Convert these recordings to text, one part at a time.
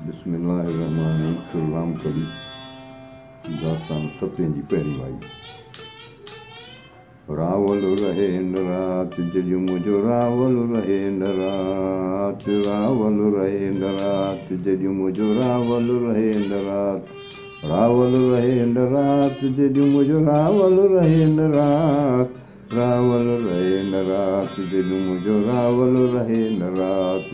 बिस्मिल्लाहिर्रहमानिर्रहीम। श्रीराम कवि दास्तान सतें जी पहिरीं वाई। रावल रहे न रात जॼु मुंहिंजो रावल रहे न रात, रावल रहे न रात जॼु मुंहिंजो रावल रहे न रात, रावल रहे न रात जॼु मुंहिंजो रावल रहे न रात, रावल रहे न रात जॼु मुंहिंजो रावल रहे न रात।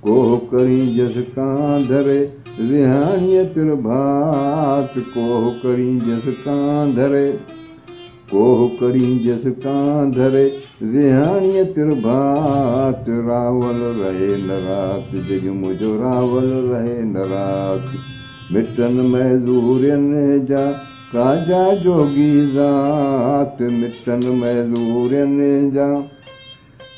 कोह करी जस कांधरे विहाणीअ तिर भात, कोह करी जस कांधरे, कोह करी जस कांधरे विहाणीअ तिर भात, रावल रहे न रात जॼु मुंहिंजो रावल रहे न रात। मिटनि मज़दूरनि जा काजा जोगी ज़ात, मिटनि मज़दूरनि जा,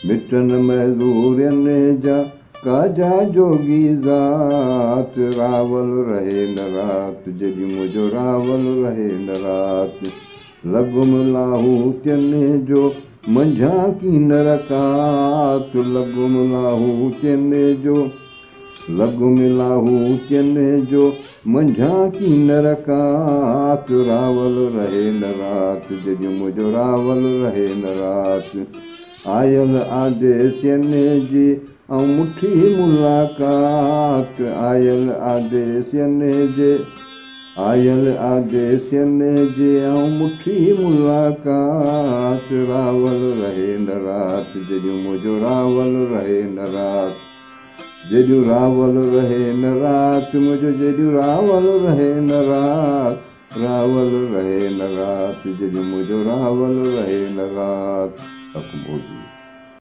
मिटनि मज़दूरनि जा काजा जोगी ज़ात, रावल रहे न रात जॼु मुंहिंजो रावल रहे न रात। लॻुम लाहूतियुनि जो मंझां की न रकात, लॻुम लाहूतियुनि जो, लॻुम लाहूतियुनि जो मंझां की न रकात, रावल रहे न रात जॼु मुंहिंजो रावल रहे न रात। आयल आदेसियुनि जी ऐं मुठी मुलाक़ात, आयल आदेसियुनि जे, आयल आदेसियुनि जे ऐं मुठी मुलाक़ात, रावल रहे न रात जॼु मुंहिंजो रावल रहे न रात। जॼु रावल रहे न रात मुंहिंजो, जॼु रावल रहे न रात, रावल रहे न रात जॼु मुंहिंजो रावल रहे न रात।